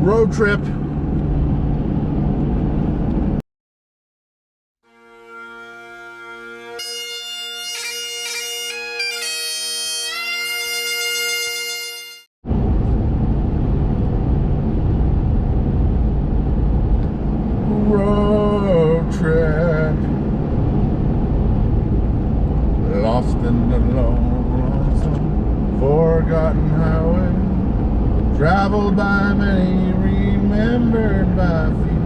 road trip. Road trip. Lost in the lonesome, forgotten highway. Traveled by many, remembered by few.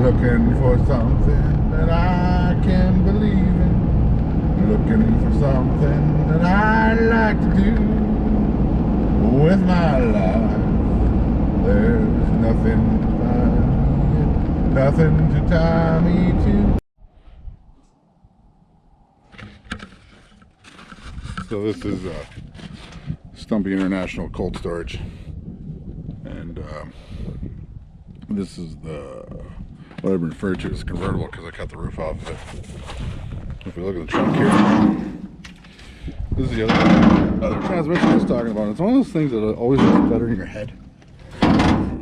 Looking for something that I can believe in. Looking for something that I'd like to do with my life. There's nothing to tie me, nothing to tie me to. So this is Stumpy International Cold Storage, and this is what I've referred to as convertible because I cut the roof off of it. If we look at the trunk here, this is the other transmission I was talking about. It's one of those things that always looks better in your head.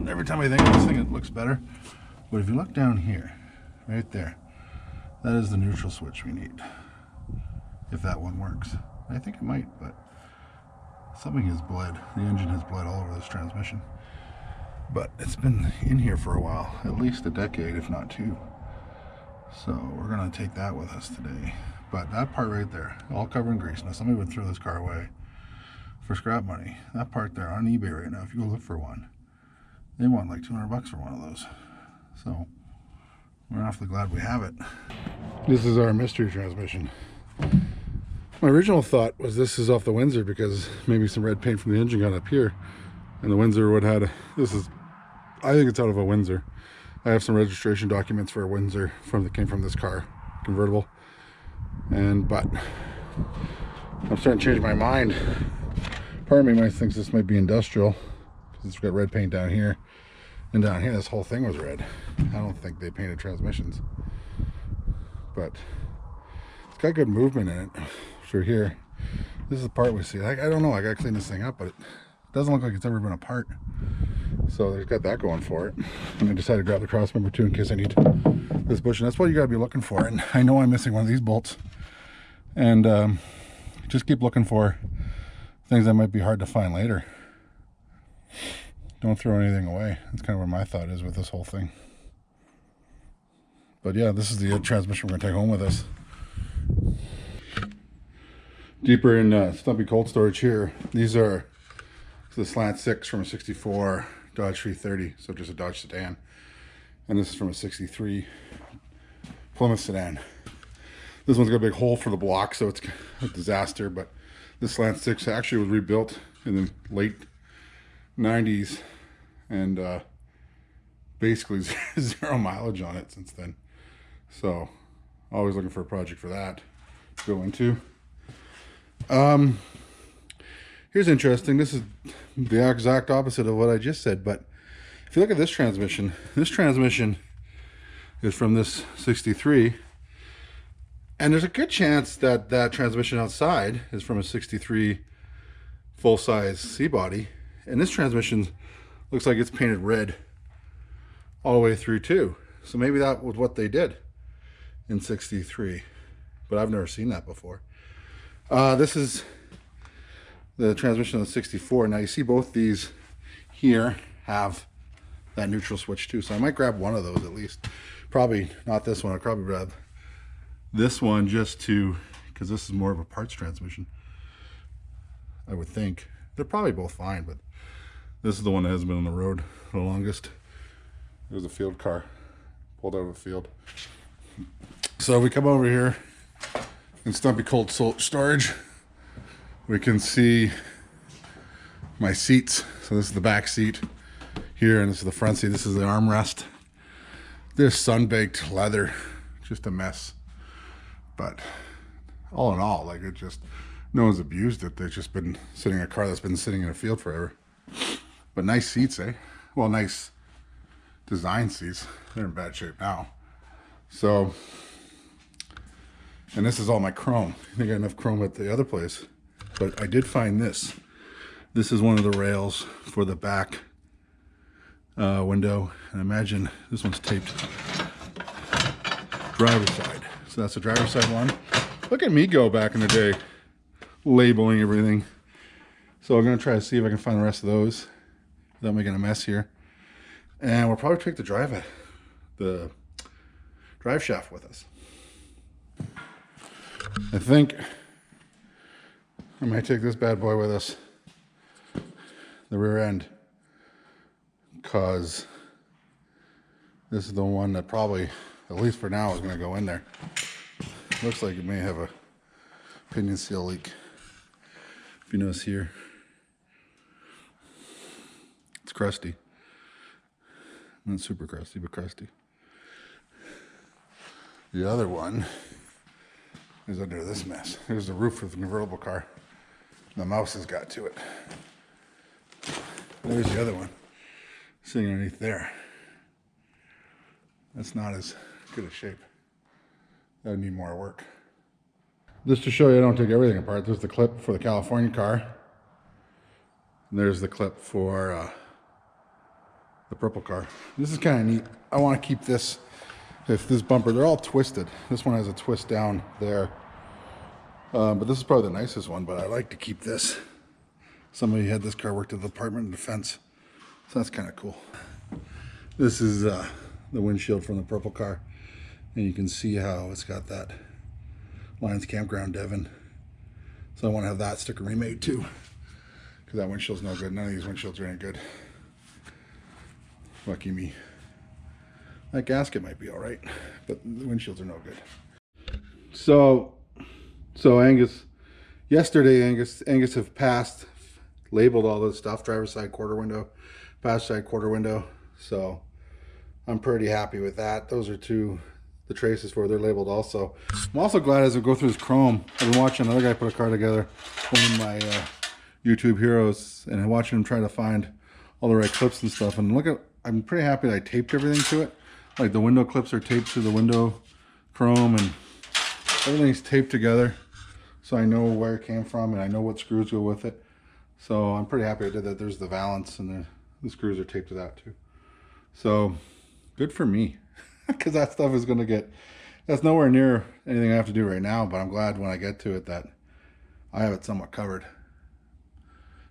Every time I think of this thing, it looks better. But if you look down here, right there, that is the neutral switch we need. If that one works. I think it might, but something has bled. The engine has bled all over this transmission. But it's been in here for a while, at least a decade, if not two. So we're gonna take that with us today. But that part right there, all covered in grease. Now somebody would throw this car away for scrap money. That part there on eBay right now, if you go look for one, they want like 200 bucks for one of those. So we're awfully glad we have it. This is our mystery transmission. My original thought was this is off the Windsor because maybe some red paint from the engine got up here, and the Windsor would have had I think it's out of a Windsor. I have some registration documents for a Windsor that came from this car, convertible. But I'm starting to change my mind. Part of me might think this might be industrial because it's got red paint down here, and down here this whole thing was red. I don't think they painted transmissions, but it's got good movement in it. Through here, this is the part we see. I don't know, I gotta clean this thing up, but it doesn't look like it's ever been apart. So there's got that going for it. And I decided to grab the cross member too in case I need this bushing. That's what you gotta be looking for. And I know I'm missing one of these bolts, and just keep looking for things that might be hard to find later. Don't throw anything away. That's kind of where my thought is with this whole thing. But yeah, this is the transmission we're gonna take home with us. Deeper in Stumpy Cold Storage here, these are the slant 6 from a 64 Dodge 330, so just a Dodge sedan, and this is from a 63 Plymouth sedan. This one's got a big hole for the block, so it's a disaster, but this slant 6 actually was rebuilt in the late 90s, and basically zero mileage on it since then. So always looking for a project for that to go into. Here's interesting. This is the exact opposite of what I just said, but if you look at this transmission is from this 63, and there's a good chance that that transmission outside is from a 63 full-size C-body, and this transmission looks like it's painted red all the way through too. So maybe that was what they did in 63, but I've never seen that before. This is the transmission of the 64. Now you see both these here have that neutral switch too, so I might grab one of those at least. Probably not this one. I'll probably grab this one just to, because this is more of a parts transmission, I would think. They're probably both fine, but this is the one that hasn't been on the road the longest. It was a field car, pulled out of a field. So we come over here in Stumpy Cold Storage. We can see my seats. So this is the back seat here, and this is the front seat. This is the armrest. This sun-baked leather, just a mess. But all in all, like, it just, no one's abused it. They've just been sitting in a car that's been sitting in a field forever. But nice seats, eh? Well, nice design seats. They're in bad shape now. So, and this is all my chrome. I think I got enough chrome at the other place. But I did find this. This is one of the rails for the back window. And imagine this one's taped driver's side. So that's the driver's side one. Look at me go back in the day, labeling everything. So I'm gonna try to see if I can find the rest of those without making a mess here. And we'll probably take the drive shaft with us. I think I might take this bad boy with us, the rear end, because this is the one that probably, at least for now, is going to go in there. Looks like it may have a pinion seal leak. If you notice here, it's crusty. Not super crusty, but crusty. The other one is under this mess. Here's the roof of the convertible car. The mouse has got to it. There's the other one sitting underneath there. That's not as good a shape. That would need more work. Just to show you I don't take everything apart, there's the clip for the California car. And there's the clip for the purple car. This is kind of neat. I want to keep this, if this bumper, they're all twisted. This one has a twist down there. But this is probably the nicest one, but I like to keep this. Somebody had this car worked at the Department of Defense. So that's kind of cool. This is the windshield from the purple car. And you can see how it's got that Lions Campground Devon. So I want to have that sticker remade too. Because that windshield's no good. None of these windshields are any good. Lucky me. That gasket might be alright, but the windshields are no good. So Angus, yesterday Angus have passed, labeled all this stuff, driver's side quarter window, passenger side quarter window. So I'm pretty happy with that. Those are the traces for, they're labeled also. I'm also glad as I go through this chrome, I've been watching another guy put a car together, one of my YouTube heroes, and watching him try to find all the right clips and stuff. And look at, I'm pretty happy that I taped everything to it. Like the window clips are taped to the window chrome and everything's taped together. So I know where it came from and I know what screws go with it. So I'm pretty happy I did that. There's the valance and the screws are taped to that too. So good for me, because that stuff is going to get, that's nowhere near anything I have to do right now, but I'm glad when I get to it that I have it somewhat covered.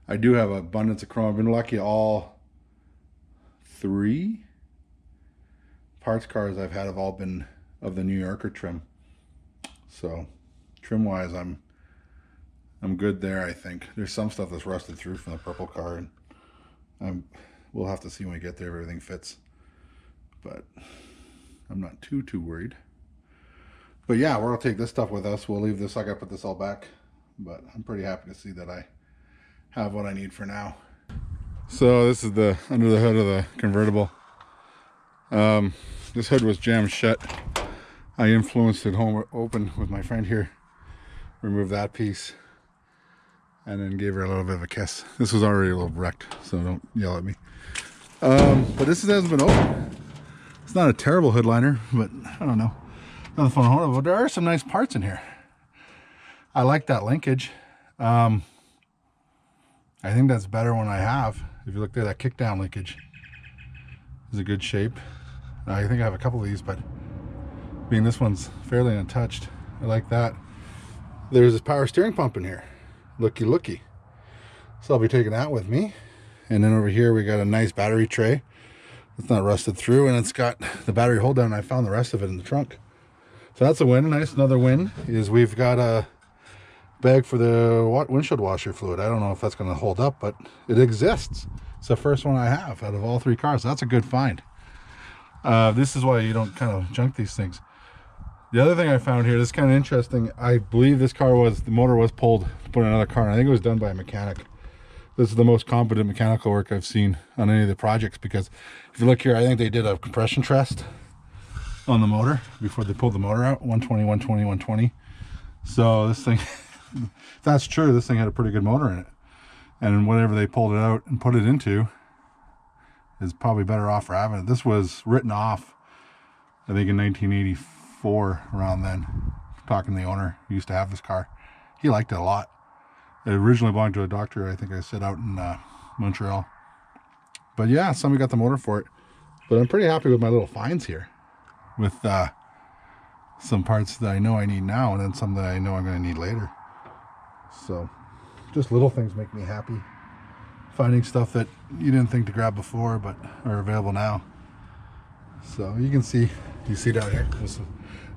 I do have abundance of chrome. I've been lucky all 3 parts cars I've had have all been of the New Yorker trim. So trim wise, I'm good there. I think there's some stuff that's rusted through from the purple car, and we'll have to see when we get there if everything fits, but I'm not too worried. But yeah, we're gonna take this stuff with us. We'll leave this, I gotta put this all back, but I'm pretty happy to see that I have what I need for now. So this is the under the hood of the convertible. This hood was jammed shut. I influenced it home open with my friend here. Remove that piece and then gave her a little bit of a kiss. This was already a little wrecked, so don't yell at me. But this hasn't been open. It's not a terrible hood liner, but I don't know. Another fun hold. But there are some nice parts in here. I like that linkage. I think that's better one I have. If you look there, that kickdown linkage is a good shape. I think I have a couple of these, but being this one's fairly untouched, I like that. There's this power steering pump in here. Looky. So I'll be taking that with me. And then over here we got a nice battery tray. It's not rusted through, and it's got the battery hold down. I found the rest of it in the trunk. So that's a win. Nice. Another win is we've got a bag for the windshield washer fluid. I don't know if that's going to hold up, but it exists. It's the first one I have out of all 3 cars. So that's a good find. This is why you don't kind of junk these things. The other thing I found here, this is kind of interesting. I believe this car was, the motor was pulled to put in another car, and I think it was done by a mechanic. This is the most competent mechanical work I've seen on any of the projects, because if you look here, I think they did a compression test on the motor before they pulled the motor out, 120, 120, 120. So this thing, if that's true, this thing had a pretty good motor in it. And whatever they pulled it out and put it into is probably better off for having it. This was written off, I think in 1984, around then. Talking to the owner who used to have this car. He liked it a lot. It originally belonged to a doctor, I think I said, out in Montreal. But yeah, somebody got the motor for it. But I'm pretty happy with my little finds here, with some parts that I know I need now, and then some that I know I'm going to need later. So just little things make me happy. Finding stuff that you didn't think to grab before but are available now. So you can see, you see down here,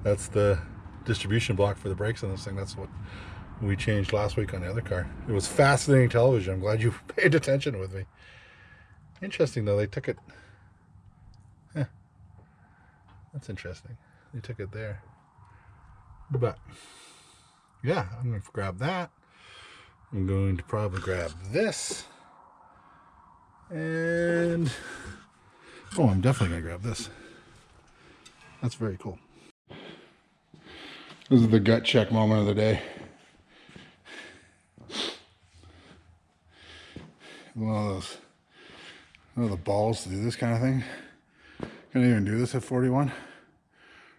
that's the distribution block for the brakes on this thing. That's what we changed last week on the other car. It was fascinating television. I'm glad you paid attention with me. Interesting though, they took it. That's interesting. They took it there. But yeah, I'm going to grab that. I'm going to probably grab this. And oh, I'm definitely going to grab this. That's very cool. This is the gut check moment of the day. One of the balls to do this kind of thing. Can I even do this at 41?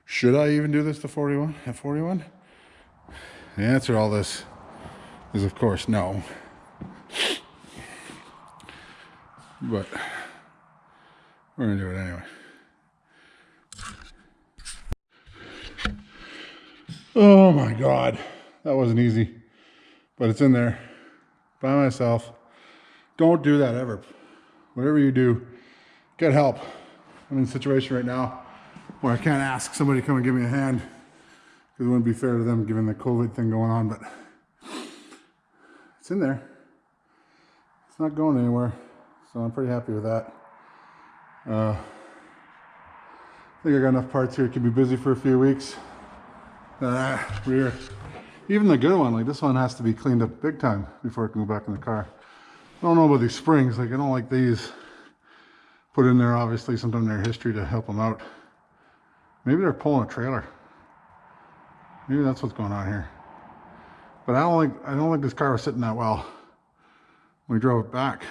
Should I even do this to 41 at 41? The answer to all this is of course no. But we're gonna do it anyway. Oh my God, that wasn't easy, but it's in there by myself. Don't do that ever. Whatever you do, get help. I'm in a situation right now where I can't ask somebody to come and give me a hand because it wouldn't be fair to them given the COVID thing going on, but it's in there. It's not going anywhere, so I'm pretty happy with that. I think I got enough parts here to keep me busy for a few weeks. Even the good one, like this one has to be cleaned up big time before it can go back in the car. I don't know about these springs, like I don't like these put in there, obviously sometime in their history to help them out. Maybe they're pulling a trailer. Maybe that's what's going on here. But I don't think this car was sitting that well when we drove it back.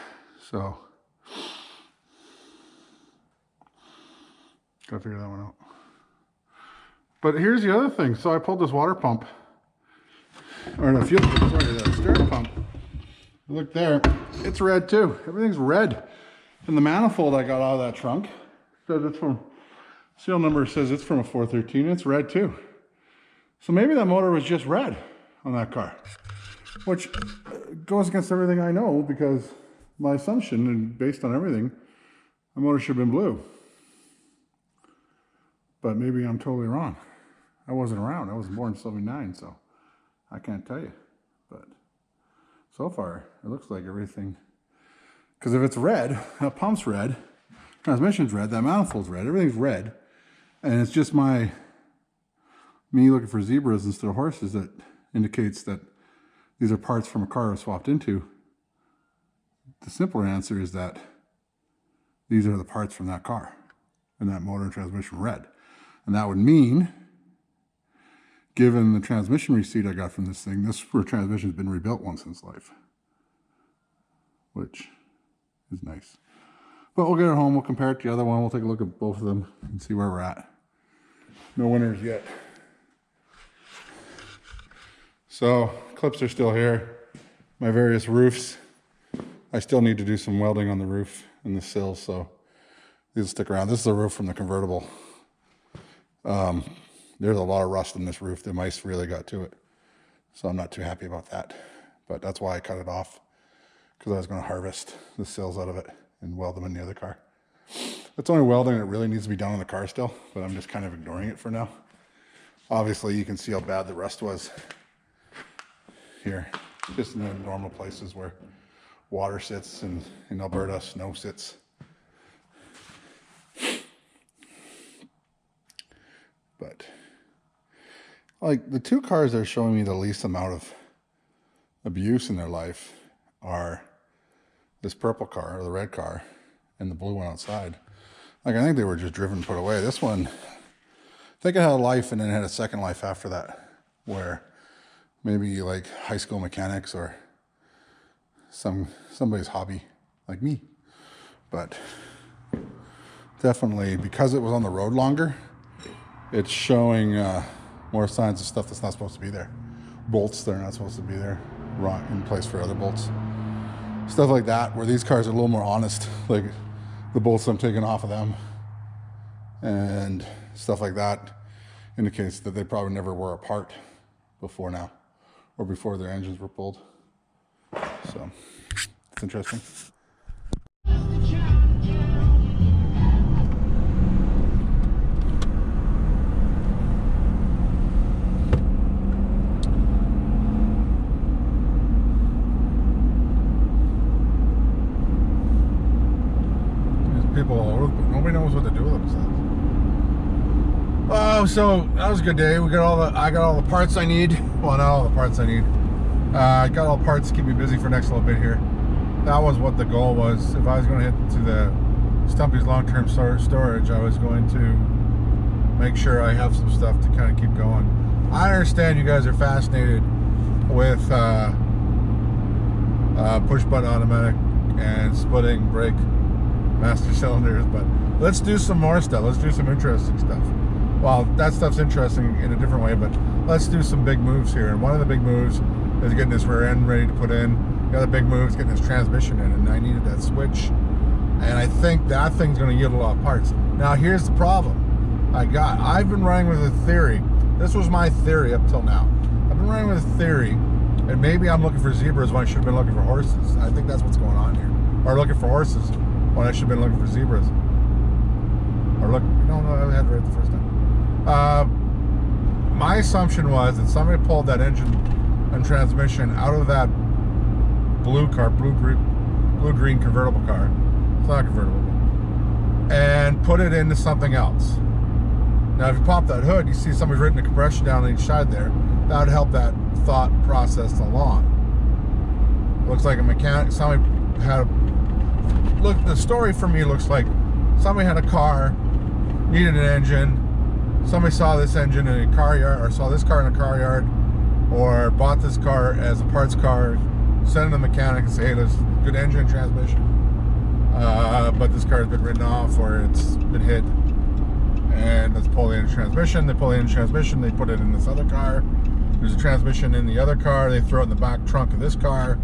So gotta figure that one out. But here's the other thing. So I pulled this water pump, or the fuel, sorry, the steering pump. Look there, it's red too. Everything's red. And the manifold I got out of that trunk says it's from, serial number says it's from a 413. It's red too. So maybe that motor was just red on that car, which goes against everything I know, because my assumption, and based on everything, the motor should have been blue. But maybe I'm totally wrong. I wasn't around. I was born in 79, so I can't tell you. But so far, it looks like everything, because if it's red, that pump's red, transmission's red, that manifold's red, everything's red, and it's just me looking for zebras instead of horses that indicates that these are parts from a car I was swapped into. The simpler answer is that these are the parts from that car, and that motor and transmission were red. And that would mean, given the transmission receipt I got from this thing, this transmission's been rebuilt once in its life, which is nice. But we'll get it home, we'll compare it to the other one, we'll take a look at both of them and see where we're at. No winners yet. So, clips are still here. My various roofs. I still need to do some welding on the roof and the sills, so these will stick around. This is a roof from the convertible. There's a lot of rust in this roof. The mice really got to it. So I'm not too happy about that. But that's why I cut it off, because I was going to harvest the sills out of it and weld them in the other car. That's only welding that really needs to be done on the car still, but I'm just kind of ignoring it for now. Obviously, you can see how bad the rust was here. Just in the normal places where water sits, and in Alberta, snow sits. But like the two cars that are showing me the least amount of abuse in their life are this purple car, or the red car, and the blue one outside. Like, I think they were just driven and put away. This one, I think it had a life and then it had a second life after that, where maybe like high school mechanics or somebody's hobby like me. But definitely, because it was on the road longer, it's showing more signs of stuff that's not supposed to be there. Bolts that are not supposed to be there, wrong in place for other bolts. Stuff like that, where these cars are a little more honest. Like, the bolts I'm taking off of them and stuff like that indicates that they probably never were apart before now, or before their engines were pulled. So it's interesting. People, nobody knows what to do with themselves. Oh, so that was a good day. I got all the parts I need. Well, not all the parts I need. I got all the parts to keep me busy for the next little bit here. That was what the goal was. If I was going to hit to the Stumpy's Long Term Storage, I was going to make sure I have some stuff to kind of keep going. I understand you guys are fascinated with push button automatic and splitting brake master cylinders, but let's do some more stuff. Let's do some interesting stuff. Well, that stuff's interesting in a different way, but let's do some big moves here. And one of the big moves is getting this rear end ready to put in. The other big move is getting this transmission in, and I needed that switch. And I think that thing's going to yield a lot of parts. Now, here's the problem I've been running with a theory. This was my theory up till now. I've been running with a theory, and maybe I'm looking for zebras when I should have been looking for horses. I think that's what's going on here. Or looking for horses when I should have been looking for zebras. Or look, no, I had it right the first time. My assumption was that somebody pulled that engine and transmission out of that blue-green convertible car. It's not convertible. And put it into something else. Now, if you pop that hood, you see somebody's written a compression down on each side there. That would help that thought process along. Looks like a mechanic, somebody had look, the story for me looks like somebody had a car, needed an engine, somebody saw this engine in a car yard, or saw this car in a car yard, or bought this car as a parts car, sent it to the mechanic and say, hey, there's good engine and transmission, but this car has been written off or it's been hit, and let's pull the engine transmission. They pull the engine transmission, they put it in this other car, there's a transmission in the other car, they throw it in the back trunk of this car,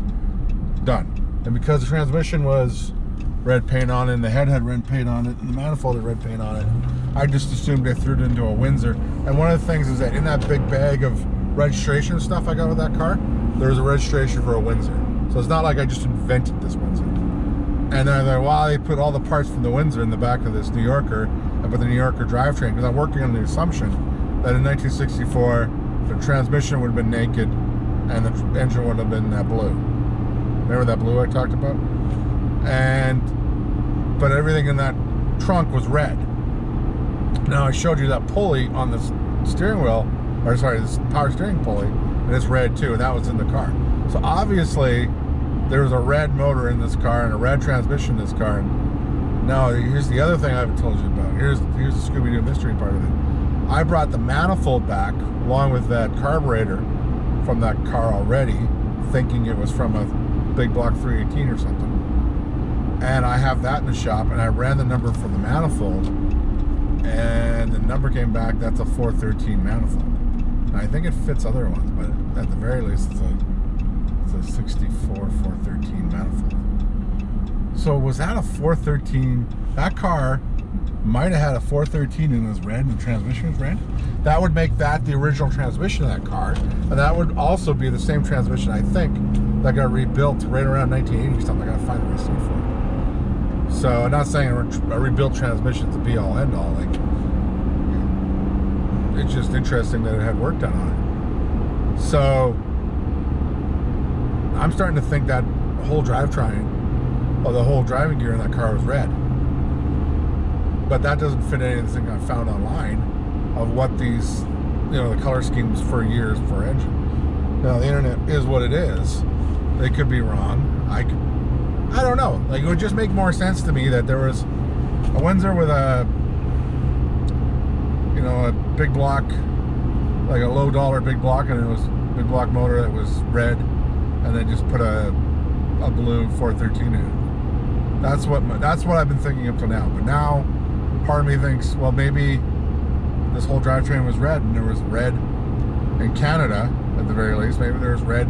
done. And because the transmission was red paint on it, and the head had red paint on it, and the manifold had red paint on it, I just assumed they threw it into a Windsor. And one of the things is that in that big bag of registration stuff I got with that car, there was a registration for a Windsor. So it's not like I just invented this Windsor. And then they're like, wow, they put all the parts from the Windsor in the back of this New Yorker, and put the New Yorker drivetrain, because I'm working on the assumption that in 1964, the transmission would have been naked, and the engine would have been blue. Remember that blue I talked about? But everything in that trunk was red. Now I showed you that pulley on this steering wheel, or sorry, this power steering pulley, and it's red too, and that was in the car. So obviously there was a red motor in this car and a red transmission in this car. And now here's the other thing I haven't told you about. Here's the Scooby-Doo mystery part of it. I brought the manifold back along with that carburetor from that car already, thinking it was from a big block 318 or something. And I have that in the shop, and I ran the number for the manifold, and the number came back, that's a 413 manifold. And I think it fits other ones, but at the very least it's a 64 413 manifold. So was that a 413? That car might have had a 413 and it was red, and the transmission was red. That would make that the original transmission of that car, and that would also be the same transmission, I think, that got rebuilt right around 1980 or something. I gotta find the receipt for it. So I'm not saying a rebuilt transmission is the be-all end-all. Like, it's just interesting that it had work done on it. So I'm starting to think that whole drivetrain, or the whole driving gear in that car was red. But that doesn't fit anything I found online of what these, the color schemes for years for engine. Now the internet is what it is. They could be wrong. I don't know. Like, it would just make more sense to me that there was a Windsor with a big block, like a low dollar big block, and it was a big block motor that was red, and then just put a blue 413 in it. That's what I've been thinking up to now. But now, part of me thinks, well, maybe this whole drivetrain was red, and there was red in Canada at the very least. Maybe there was red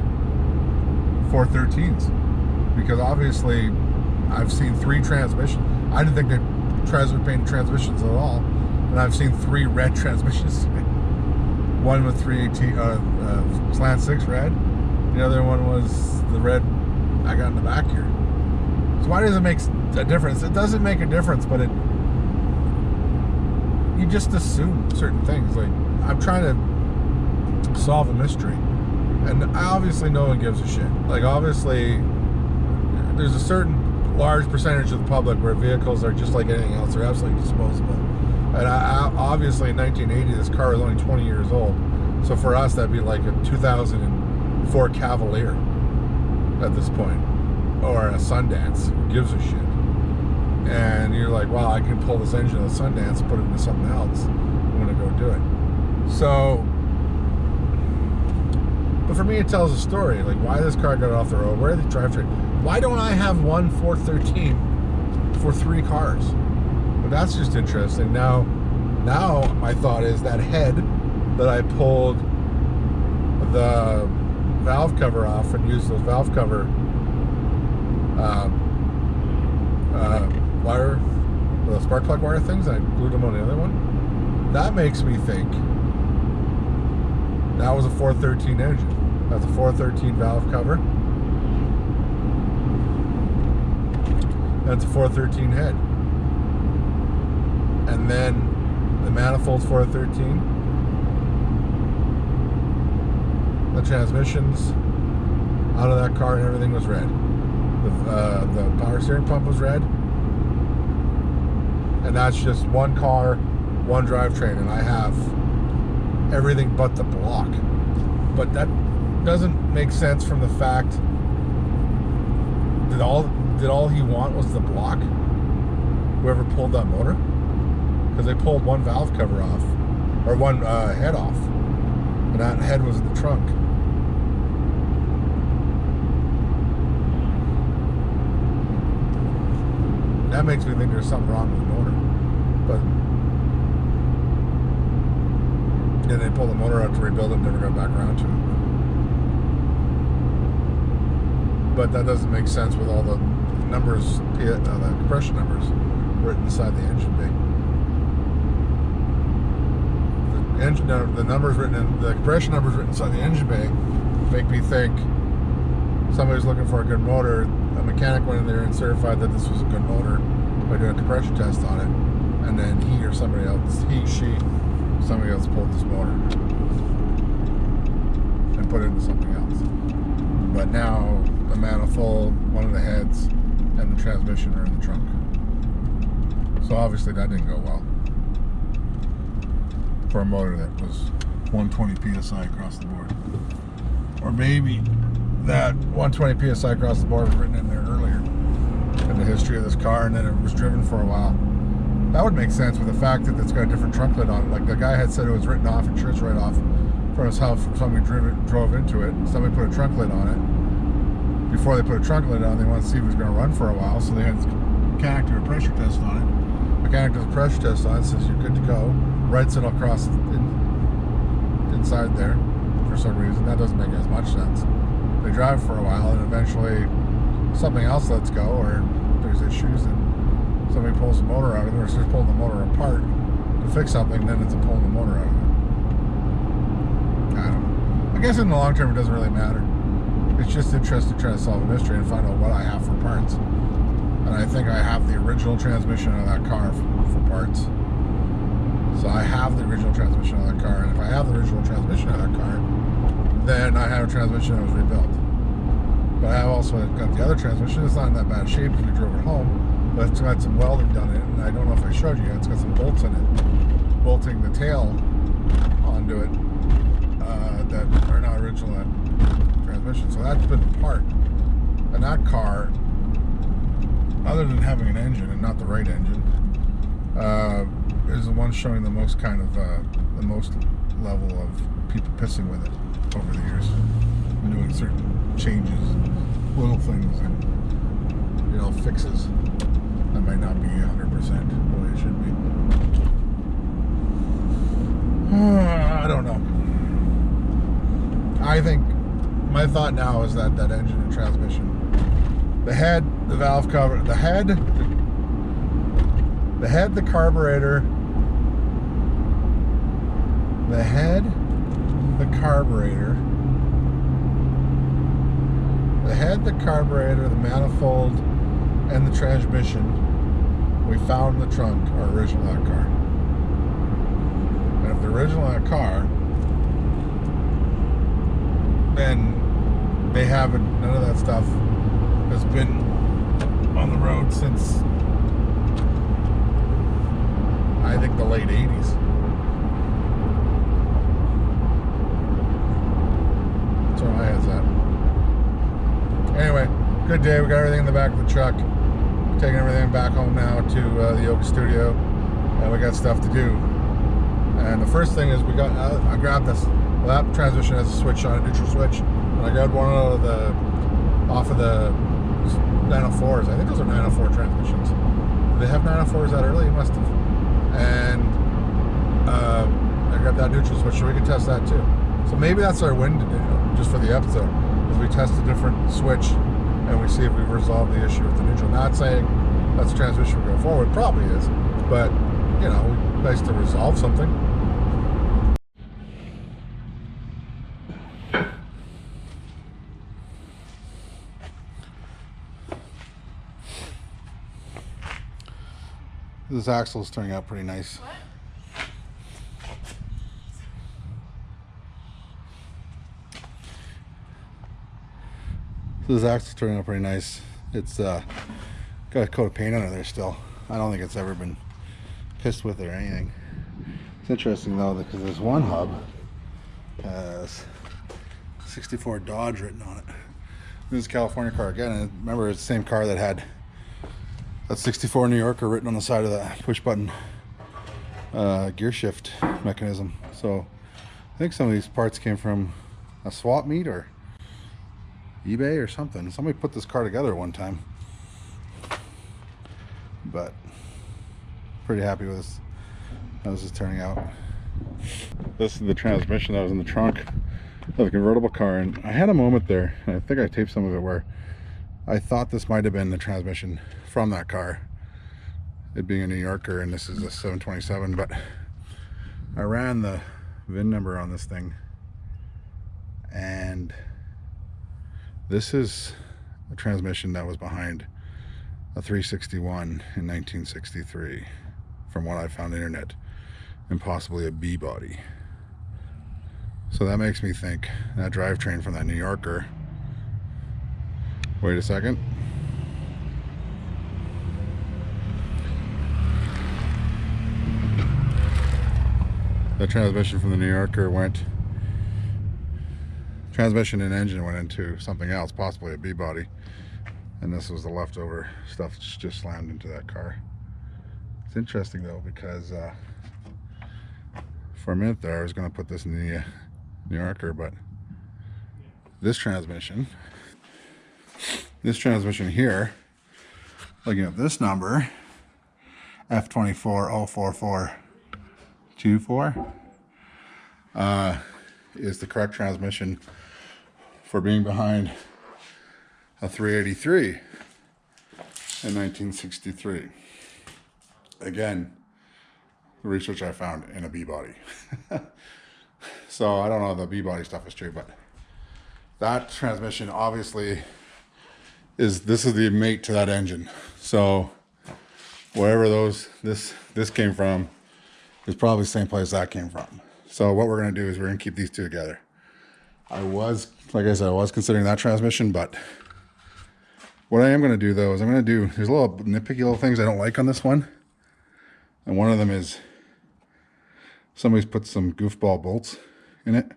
413s. Because obviously I've seen 3 transmissions. I didn't think they painted transmissions at all, and I've seen 3 red transmissions. One with 318 slant 6 red. The other one was the red I got in the back here. So why does it make a difference? It doesn't make a difference, but you just assume certain things. Like, I'm trying to solve a mystery, and obviously no one gives a shit. Like, obviously there's a certain large percentage of the public where vehicles are just like anything else. They're absolutely disposable. And obviously in 1980 this car is only 20 years old, so for us that'd be like a 2004 Cavalier at this point, or a Sundance. Who gives a shit? And you're like, wow, I can pull this engine of the Sundance and put it into something else. I'm gonna go do it. So, but for me it tells a story, like why this car got off the road, where the drivetrain. Why don't I have one 413 for 3 cars? But that's just interesting. Now my thought is that head that I pulled the valve cover off and used those valve cover wire, the spark plug wire things, and I glued them on the other one. That makes me think that was a 413 engine. That's a 413 valve cover. That's a 413 head. And then the manifold's 413. The transmissions out of that car and everything was red. The power steering pump was red. And that's just one car, one drivetrain, and I have everything but the block. But that doesn't make sense from the fact that all he want was the block? Whoever pulled that motor? Because they pulled one valve cover off, or one head off, and that head was in the trunk. That makes me think there's something wrong with the motor. But then they pulled the motor out to rebuild it and never got back around to it. But that doesn't make sense with all the numbers, the compression numbers written inside the engine bay. The numbers written in the compression numbers written inside the engine bay make me think somebody's looking for a good motor. A mechanic went in there and certified that this was a good motor by doing a compression test on it, and then he or somebody else, somebody else pulled this motor and put it into something else. But now the manifold, one of the heads, and the transmission are in the trunk. So obviously that didn't go well for a motor that was 120 psi across the board. Or maybe that 120 psi across the board was written in there earlier in the history of this car, and then it was driven for a while. That would make sense with the fact that it's got a different trunk lid on it. Like the guy had said it was written off, insurance write-off from his house. Somebody drove into it. Somebody put a trunk lid on it. Before they put a trunk lid on, they wanted to see if it was going to run for a while, so they had the mechanic do a pressure test on it. Mechanic does a pressure test on it, says you're good to go, writes it across inside there for some reason. That doesn't make as much sense. They drive for a while, and eventually something else lets go, or there's issues, and somebody pulls the motor out of it, or starts pulling the motor apart to fix something, then it's pulling the motor out of it. I don't know. I guess in the long term it doesn't really matter. It's just interesting to try to solve a mystery and find out what I have for parts. And I think I have the original transmission of that car for parts. So I have the original transmission of that car, and if I have the original transmission of that car, then I have a transmission that was rebuilt. But I have also got the other transmission. It's not in that bad shape because we drove it home, but it's got some welding done in it, and I don't know if I showed you yet. It's got some bolts in it, bolting the tail onto it that are not original transmission. So that's been apart. And that car, other than having an engine and not the right engine, is the one showing the most kind of the most level of people pissing with it over the years, and doing certain changes, little things, and fixes that might not be 100% the way it should be. I don't know. I think my thought now is that engine and transmission, the head the valve cover, the head, the carburetor, the head, the carburetor, the manifold, and the transmission we found in the trunk are original that car. And if they're original that car, then they haven't, none of that stuff has been on the road since I think the late 80s. That's where my head's at. Anyway, good day. We got everything in the back of the truck. Taking everything back home now to the yoga studio, and we got stuff to do. And the first thing is I grabbed this. Well, that transmission has a switch on it, neutral switch, and I grabbed one off of the 904s. I think those are 904 transmissions. Do they have 904s that early? It must have. And I got that neutral switch, so we can test that too. So maybe that's our win today, just for the episode, is we test a different switch and we see if we've resolved the issue with the neutral. Not saying that's the transmission we go forward, probably is, but you know, nice to resolve something. This axle is turning out pretty nice. What? This axle's turning out pretty nice. It's got a coat of paint under there still. I don't think it's ever been pissed with or anything. It's interesting though, because this one hub has 64 Dodge written on it. This is a California car again, and remember it's the same car that had that 64 New Yorker written on the side of the push button gear shift mechanism. So I think some of these parts came from a swap meet or eBay or something. Somebody put this car together one time, but pretty happy with this, how this is turning out. This is the transmission that was in the trunk of the convertible car, and I had a moment there, and I think I taped some of it, where I thought this might have been the transmission from that car, it being a New Yorker, and this is a 727, but I ran the VIN number on this thing, and this is a transmission that was behind a 361 in 1963, from what I found on the internet, and possibly a B body. So that makes me think that drivetrain from that New Yorker. Wait a second. The transmission from the New Yorker transmission and engine went into something else, possibly a B body, and this was the leftover stuff that's just slammed into that car. It's interesting though, because for a minute there I was going to put this in the New Yorker, but this transmission here, looking at this number, F2404424, is the correct transmission for being behind a 383 in 1963. Again, the research I found in a B body. So I don't know if the B body stuff is true, but that transmission obviously this is the mate to that engine. So wherever this came from is probably the same place that came from. So what we're gonna do is we're gonna keep these two together. Like I said, I was considering that transmission, but what I am gonna do though is there's a little nitpicky little things I don't like on this one. And one of them is somebody's put some goofball bolts in it.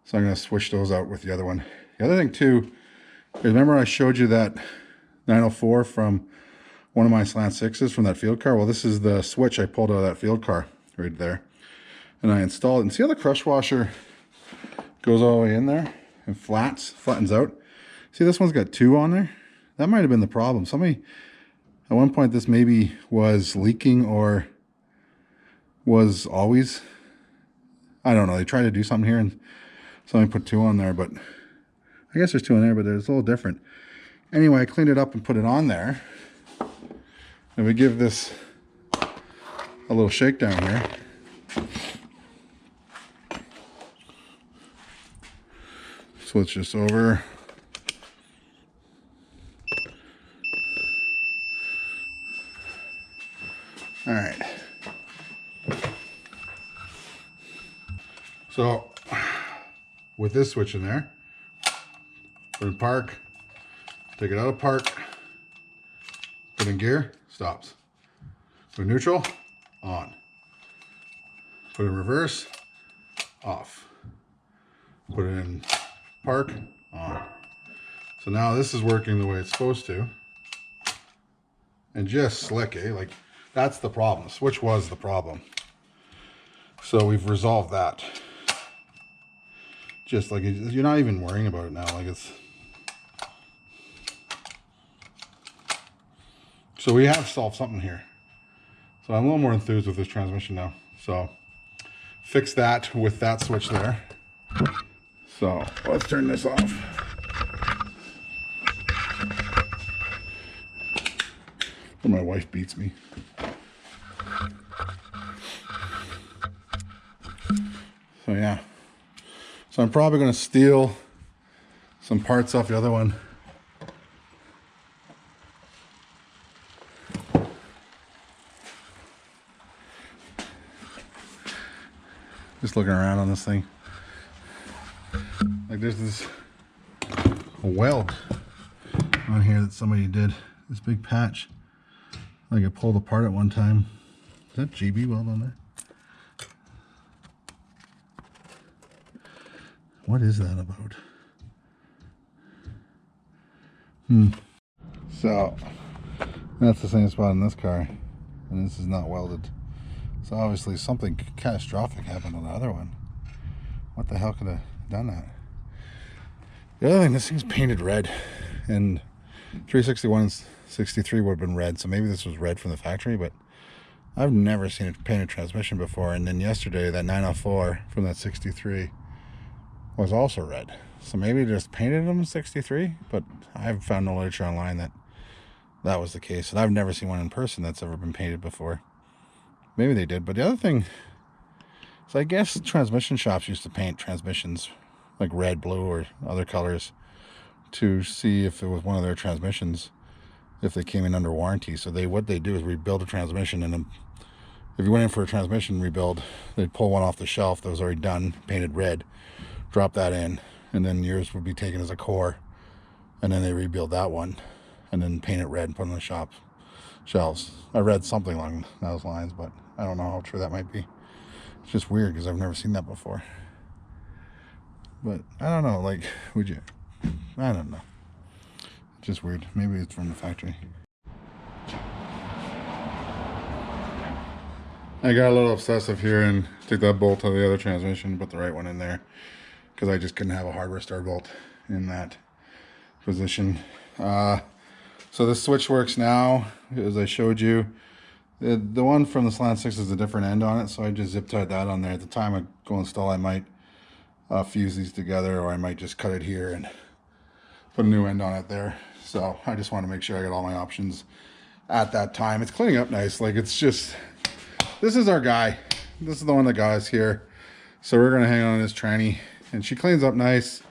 So I'm gonna switch those out with the other one. The other thing too, is remember I showed you that 904 from one of my slant sixes from that field car? Well, this is the switch I pulled out of that field car right there. And I installed it. And see how the crush washer goes all the way in there and flattens out? See, this one's got 2 on there. That might have been the problem. Somebody, at one point, this maybe was leaking or was always, I don't know, they tried to do something here and somebody put 2 on there, but I guess there's 2 on there, but it's a little different. Anyway, I cleaned it up and put it on there. And we give this a little shakedown here. Switch this over. All right. So with this switch in there, put in park, take it out of park, put in gear, stops. Put in neutral, on. Put in reverse, off. Put it in park, on. So now this is working the way it's supposed to. And just slick, eh? Like, that's the problem. The switch was the problem. So we've resolved that. Just like, you're not even worrying about it now. Like, it's... So we have solved something here. So I'm a little more enthused with this transmission now. So fix that with that switch there. So let's turn this off. Oh, my wife beats me. So yeah. So I'm probably going to steal some parts off the other one. Just looking around on this thing. Like, there's this a weld on here that somebody did. This big patch. Like, it pulled apart at one time. Is that GB weld on there? What is that about? So that's the same spot in this car, and this is not welded. So obviously something catastrophic happened on the other one. What the hell could have done that? The other thing, this thing's painted red, and 361 and 63 would have been red, so maybe this was red from the factory, but I've never seen a painted transmission before. And then yesterday, that 904 from that 63 was also red. So maybe just painted them in 63, but I've found no literature online that that was the case. And I've never seen one in person that's ever been painted before. Maybe they did. But the other thing, so I guess transmission shops used to paint transmissions like red, blue, or other colors to see if it was one of their transmissions, if they came in under warranty. So what they do is rebuild a transmission, and if you went in for a transmission rebuild, they'd pull one off the shelf that was already done, painted red, drop that in, and then yours would be taken as a core, and then they rebuild that one and then paint it red and put it on the shop shelves. I read something along those lines, but I don't know how true that might be. It's just weird because I've never seen that before. But I don't know, like, would you? I don't know. It's just weird. Maybe it's from the factory. I got a little obsessive here and took that bolt out of the other transmission, put the right one in there, because I just couldn't have a hardware star bolt in that position. So this switch works now, as I showed you. The one from the Slant 6 is a different end on it, so I just zip tied that on there. At the time I go install, I might fuse these together, or I might just cut it here and put a new end on it there. So I just want to make sure I got all my options at that time. It's cleaning up nice. Like, it's just, this is our guy. This is the one that got us here. So we're going to hang on this tranny, and she cleans up nice.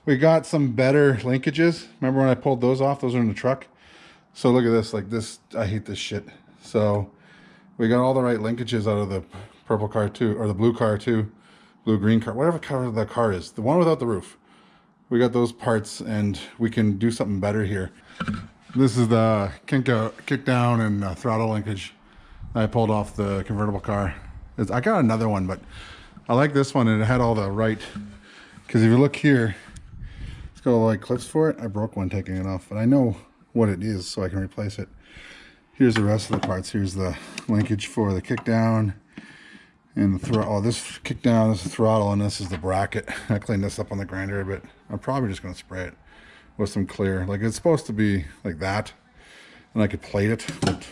We got some better linkages. Remember when I pulled those off? Those are in the truck. So look at this, like this, I hate this shit. So we got all the right linkages out of the purple car too, or the blue car too, blue green car, whatever color the car is, the one without the roof. We got those parts, and we can do something better here. This is the kick down and throttle linkage I pulled off the convertible car. I got another one, but I like this one, and it had all the right, because if you look here, it's got like clips for it. I broke one taking it off, but I know what it is, so I can replace it. Here's the rest of the parts. Here's the linkage for the kick down and the throttle. Oh, this kick down, this is the throttle, and this is the bracket. I cleaned this up on the grinder a bit. I'm probably just going to spray it with some clear. Like, it's supposed to be like that, and I could plate it, but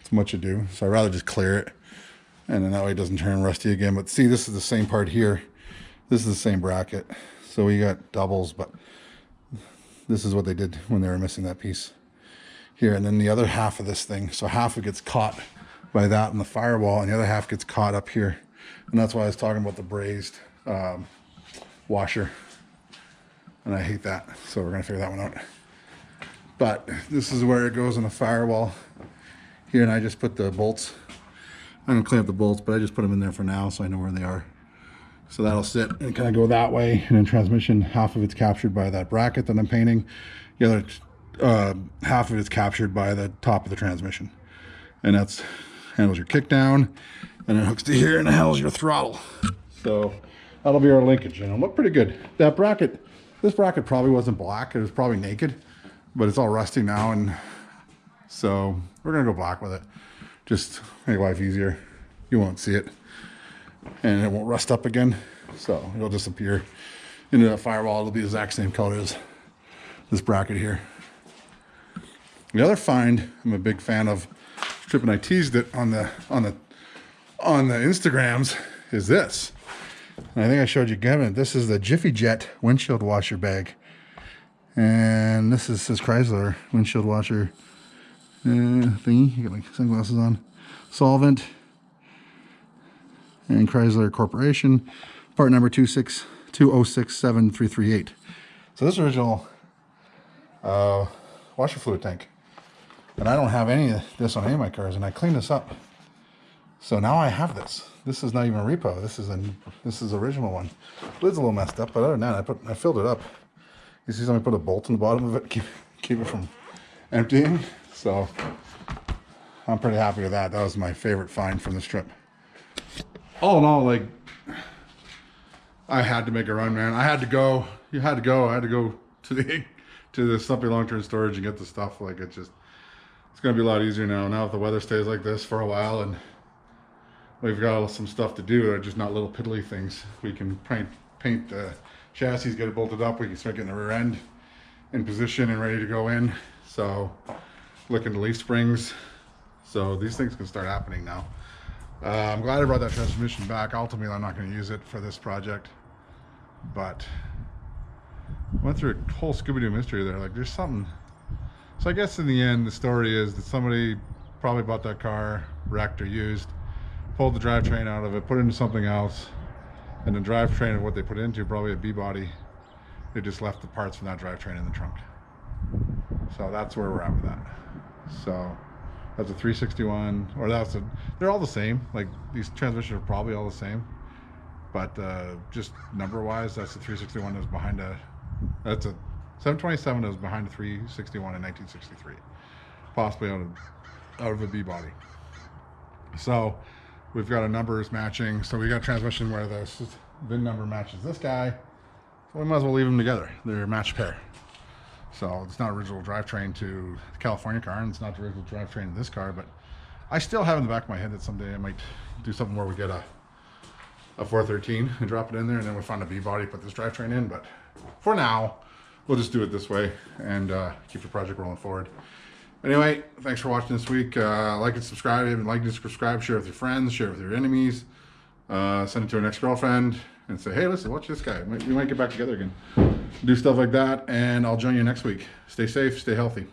it's much ado. So I'd rather just clear it, and then that way it doesn't turn rusty again. But see, this is the same part here. This is the same bracket. So we got doubles, but this is what they did when they were missing that piece here. And then the other half of this thing, so half of it gets caught by that in the firewall, and the other half gets caught up here. And that's why I was talking about the brazed washer. And I hate that, so we're gonna figure that one out. But this is where it goes on the firewall here, and I just put the bolts. I don't clean up the bolts, but I just put them in there for now so I know where they are. So that'll sit and kind of go that way. And then transmission, half of it's captured by that bracket that I'm painting. The other half of it's captured by the top of the transmission. And that's handles your kick down, and it hooks to here and it handles your throttle. So that'll be our linkage, and it'll look pretty good. That bracket, this bracket probably wasn't black. It was probably naked, but it's all rusty now, and so we're gonna go black with it. Just make life easier. You won't see it, and it won't rust up again. So it'll disappear into that firewall. It'll be the exact same color as this bracket here. The other find I'm a big fan of, Trip and I teased it on the Instagrams, is this. And I think I showed you Gavin. This is the Jiffy Jet windshield washer bag, and this is his Chrysler windshield washer thingy. You got my sunglasses on. Solvent and Chrysler Corporation, part number 2067338. So this original washer fluid tank, and I don't have any of this on any of my cars, and I cleaned this up. So now I have this. This is not even a repo. This is the original one. Lid's a little messed up, but other than that, I filled it up. You see somebody put a bolt in the bottom of it, keep it from emptying. So I'm pretty happy with that. That was my favorite find from this trip. All in all, like, I had to make a run, man. I had to go. You had to go. I had to go to the Stumpy Long Term Storage and get the stuff. Like, it's gonna be a lot easier now. Now if the weather stays like this for a while and we've got some stuff to do, just not little piddly things. We can paint the chassis, get it bolted up. We can start getting the rear end in position and ready to go in. So looking to leaf springs. So these things can start happening now. I'm glad I brought that transmission back. Ultimately, I'm not going to use it for this project, but I went through a whole Scooby-Doo mystery there. Like, there's something. So I guess in the end, the story is that somebody probably bought that car, wrecked or used, pulled the drivetrain out of it, put it into something else, and the drivetrain of what they put it into, probably a B-body, they just left the parts from that drivetrain in the trunk. So that's where we're at with that. So that's a 361, or they're all the same. Like, these transmissions are probably all the same, but just number-wise, that's the 361 that was behind that's a 727 that was behind a 361 in 1963, possibly out of a B-body. So we've got a numbers matching. So we got a transmission where the VIN number matches this guy. So we might as well leave them together. They're a matched pair. So it's not original drivetrain to the California car, and it's not the original drivetrain to this car, but I still have in the back of my head that someday I might do something where we get a 413 and drop it in there, and then we find a B-body, put this drivetrain in. But for now, we'll just do it this way and keep the project rolling forward. Anyway, thanks for watching this week. Like and subscribe. If you haven't liked and subscribe, share it with your friends, share it with your enemies, send it to an ex-girlfriend and say, hey, listen, watch this guy. We might get back together again. Do stuff like that, and I'll join you next week. Stay safe, stay healthy.